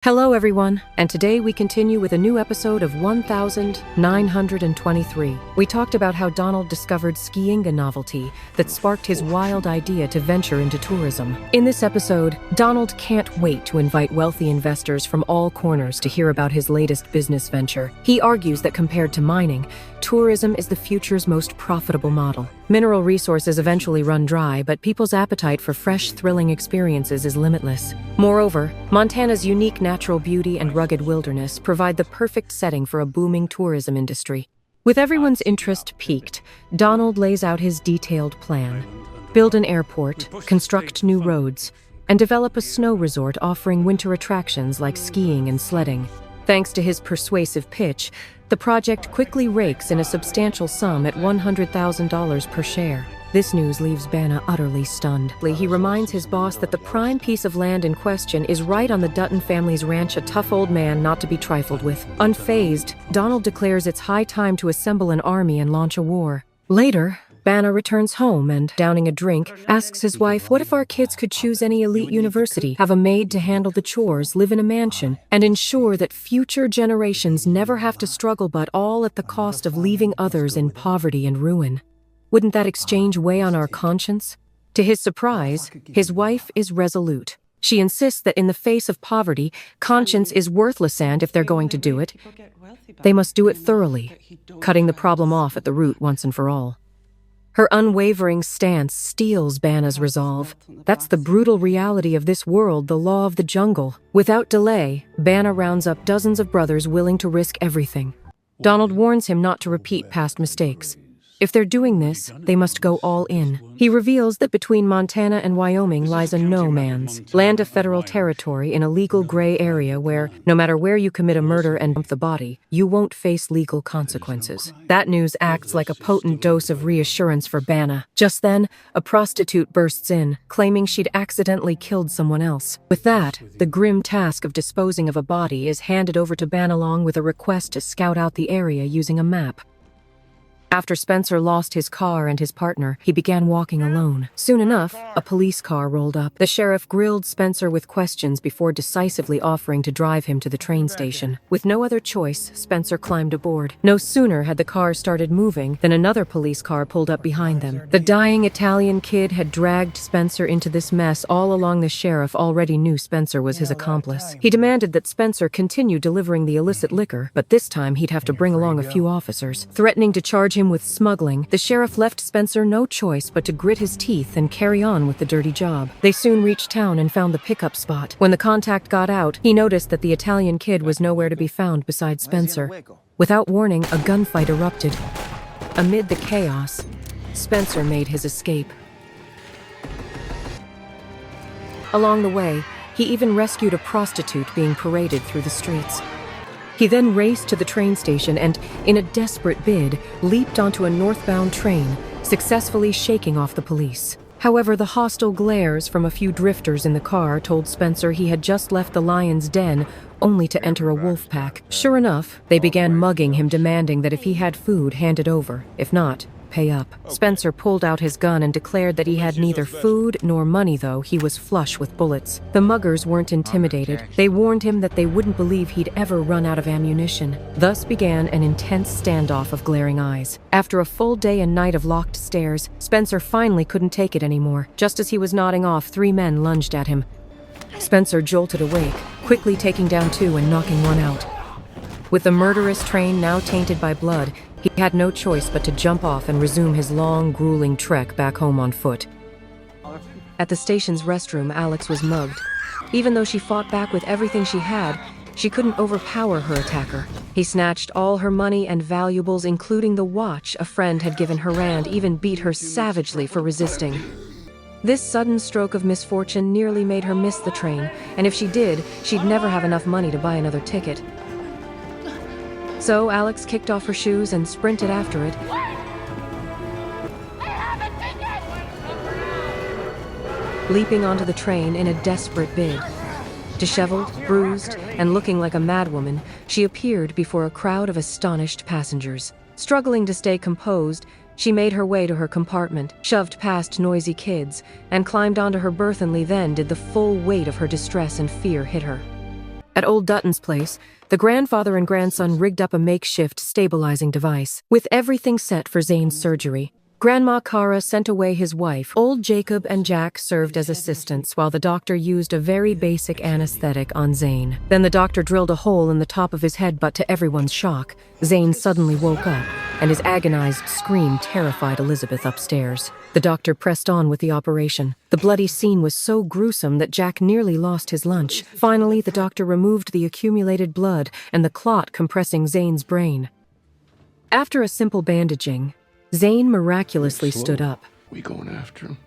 Hello everyone, and today we continue with a new episode of 1923. We talked about how Donald discovered skiing, a novelty that sparked his wild idea to venture into tourism. In this episode, Donald can't wait to invite wealthy investors from all corners to hear about his latest business venture. He argues that compared to mining, tourism is the future's most profitable model. Mineral resources eventually run dry, but people's appetite for fresh, thrilling experiences is limitless. Moreover, Montana's unique natural beauty and rugged wilderness provide the perfect setting for a booming tourism industry. With everyone's interest piqued, Donald lays out his detailed plan. Build an airport, construct new roads, and develop a snow resort offering winter attractions like skiing and sledding. Thanks to his persuasive pitch, the project quickly rakes in a substantial sum at $100,000 per share. This news leaves Banna utterly stunned. He reminds his boss that the prime piece of land in question is right on the Dutton family's ranch, a tough old man not to be trifled with. Unfazed, Donald declares it's high time to assemble an army and launch a war. Later, Banna returns home and, downing a drink, asks his wife, "What if our kids could choose any elite university, have a maid to handle the chores, live in a mansion, and ensure that future generations never have to struggle, but all at the cost of leaving others in poverty and ruin? Wouldn't that exchange weigh on our conscience?" To his surprise, his wife is resolute. She insists that in the face of poverty, conscience is worthless, and if they're going to do it, they must do it thoroughly, cutting the problem off at the root once and for all. Her unwavering stance steels Banna's resolve. That's the brutal reality of this world, the law of the jungle. Without delay, Banna rounds up dozens of brothers willing to risk everything. Donald warns him not to repeat past mistakes. If they're doing this, they must go all in. He reveals that between Montana and Wyoming lies a no-man's land of federal territory in a legal gray area where, no matter where you commit a murder and dump the body, you won't face legal consequences. That news acts like a potent dose of reassurance for Banna. Just then, a prostitute bursts in, claiming she'd accidentally killed someone else. With that, the grim task of disposing of a body is handed over to Banna along with a request to scout out the area using a map. After Spencer lost his car and his partner, he began walking alone. Soon enough, a police car rolled up. The sheriff grilled Spencer with questions before decisively offering to drive him to the train station. With no other choice, Spencer climbed aboard. No sooner had the car started moving than another police car pulled up behind them. The dying Italian kid had dragged Spencer into this mess all along. The sheriff already knew Spencer was his accomplice. He demanded that Spencer continue delivering the illicit liquor, but this time he'd have to bring along a few officers. Threatening to charge him with smuggling, the sheriff left Spencer no choice but to grit his teeth and carry on with the dirty job. They soon reached town and found the pickup spot. When the contact got out, he noticed that the Italian kid was nowhere to be found besides Spencer. Without warning, a gunfight erupted. Amid the chaos, Spencer made his escape. Along the way, he even rescued a prostitute being paraded through the streets. He then raced to the train station and, in a desperate bid, leaped onto a northbound train, successfully shaking off the police. However, the hostile glares from a few drifters in the car told Spencer he had just left the lion's den, only to enter a wolf pack. Sure enough, they began mugging him, demanding that if he had food, hand it over. If not, pay up. Spencer pulled out his gun and declared that he had neither food nor money, though he was flush with bullets. The muggers weren't intimidated. They warned him that they wouldn't believe he'd ever run out of ammunition. Thus began an intense standoff of glaring eyes. After a full day and night of locked stares, Spencer finally couldn't take it anymore. Just as he was nodding off, 3 men lunged at him. Spencer jolted awake, quickly taking down 2 and knocking 1 out. With the murderous train now tainted by blood, he had no choice but to jump off and resume his long, grueling trek back home on foot. At the station's restroom, Alex was mugged. Even though she fought back with everything she had, she couldn't overpower her attacker. He snatched all her money and valuables, including the watch a friend had given her, and even beat her savagely for resisting. This sudden stroke of misfortune nearly made her miss the train, and if she did, she'd never have enough money to buy another ticket. So Alex kicked off her shoes and sprinted after it. Leaping onto the train in a desperate bid. Disheveled, bruised, and looking like a madwoman, she appeared before a crowd of astonished passengers. Struggling to stay composed, she made her way to her compartment, shoved past noisy kids, and climbed onto her berth. Only then did the full weight of her distress and fear hit her. At old Dutton's place, the grandfather and grandson rigged up a makeshift stabilizing device. With everything set for Zane's surgery, Grandma Kara sent away his wife. Old Jacob and Jack served as assistants while the doctor used a very basic anesthetic on Zane. Then the doctor drilled a hole in the top of his head, but to everyone's shock, Zane suddenly woke up, and his agonized scream terrified Elizabeth upstairs. The doctor pressed on with the operation. The bloody scene was so gruesome that Jack nearly lost his lunch. Finally, the doctor removed the accumulated blood and the clot compressing Zane's brain. After a simple bandaging, Zane miraculously stood up. We going after him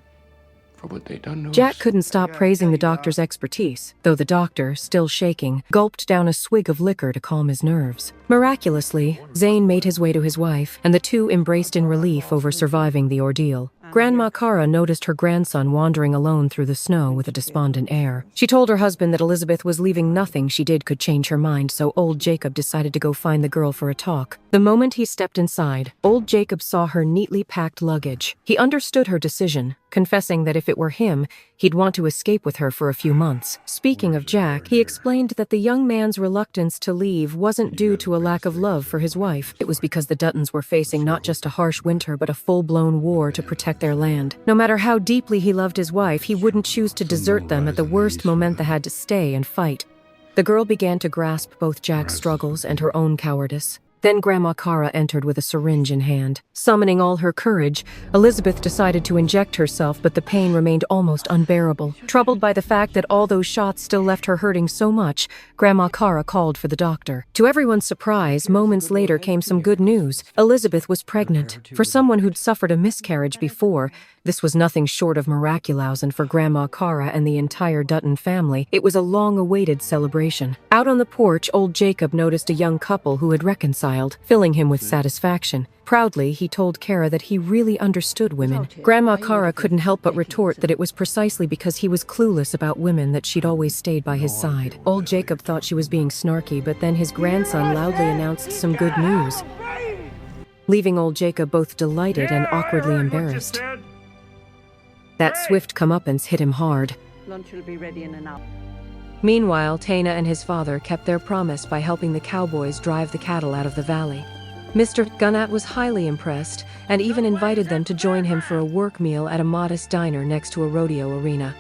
for what they done to us. Jack couldn't stop praising the doctor's expertise, though the doctor, still shaking, gulped down a swig of liquor to calm his nerves. Miraculously, Zane made his way to his wife, and the two embraced in relief over surviving the ordeal. Grandma Kara noticed her grandson wandering alone through the snow with a despondent air. She told her husband that Elizabeth was leaving. Nothing she did could change her mind, so old Jacob decided to go find the girl for a talk. The moment he stepped inside, old Jacob saw her neatly packed luggage. He understood her decision, confessing that if it were him, he'd want to escape with her for a few months. Speaking of Jack, he explained that the young man's reluctance to leave wasn't due to a lack of love for his wife. It was because the Duttons were facing not just a harsh winter, but a full-blown war to protect their land. No matter how deeply he loved his wife, he wouldn't choose to desert them at the worst moment they had to stay and fight. The girl began to grasp both Jack's struggles and her own cowardice. Then Grandma Kara entered with a syringe in hand. Summoning all her courage, Elizabeth decided to inject herself, but the pain remained almost unbearable. Troubled by the fact that all those shots still left her hurting so much, Grandma Kara called for the doctor. To everyone's surprise, moments later came some good news. Elizabeth was pregnant. For someone who'd suffered a miscarriage before, this was nothing short of miraculous, and for Grandma Kara and the entire Dutton family, it was a long-awaited celebration. Out on the porch, old Jacob noticed a young couple who had reconciled, filling him with satisfaction. Proudly, he told Kara that he really understood women. Grandma Kara couldn't help but retort that it was precisely because he was clueless about women that she'd always stayed by his side. Old Jacob thought she was being snarky, but then his grandson loudly announced some good news, leaving old Jacob both delighted and awkwardly embarrassed. That swift comeuppance hit him hard. Lunch will be ready in an hour. Meanwhile, Tana and his father kept their promise by helping the cowboys drive the cattle out of the valley. Mr. Gunnat was highly impressed and even invited them to join him for a work meal at a modest diner next to a rodeo arena.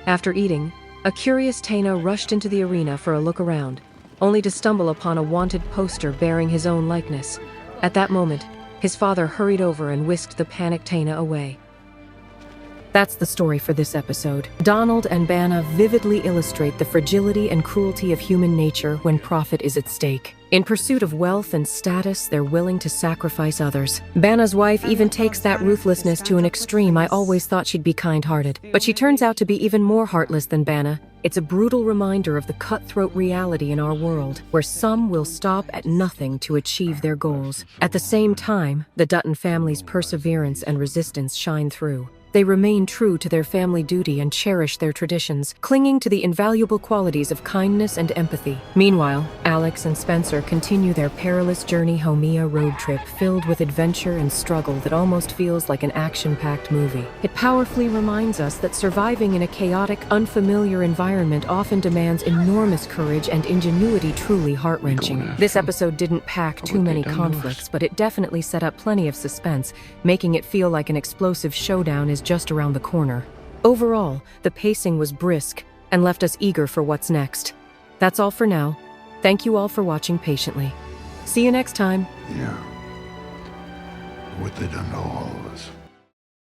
After eating, a curious Tana rushed into the arena for a look around, only to stumble upon a wanted poster bearing his own likeness. At that moment, his father hurried over and whisked the panicked Tana away. That's the story for this episode. Donald and Banna vividly illustrate the fragility and cruelty of human nature when profit is at stake. In pursuit of wealth and status, they're willing to sacrifice others. Banna's wife even takes that ruthlessness to an extreme. I always thought she'd be kind-hearted, but she turns out to be even more heartless than Banna. It's a brutal reminder of the cutthroat reality in our world, where some will stop at nothing to achieve their goals. At the same time, the Dutton family's perseverance and resistance shine through. They remain true to their family duty and cherish their traditions, clinging to the invaluable qualities of kindness and empathy. Meanwhile, Alex and Spencer continue their perilous journey Homea road trip filled with adventure and struggle that almost feels like an action-packed movie. It powerfully reminds us that surviving in a chaotic, unfamiliar environment often demands enormous courage and ingenuity, truly heart-wrenching. This episode didn't pack too many conflicts, but it definitely set up plenty of suspense, making it feel like an explosive showdown is just around the corner. Overall, the pacing was brisk and left us eager for what's next. That's all for now. Thank you all for watching patiently. See you next time. Yeah. What they done to all of us.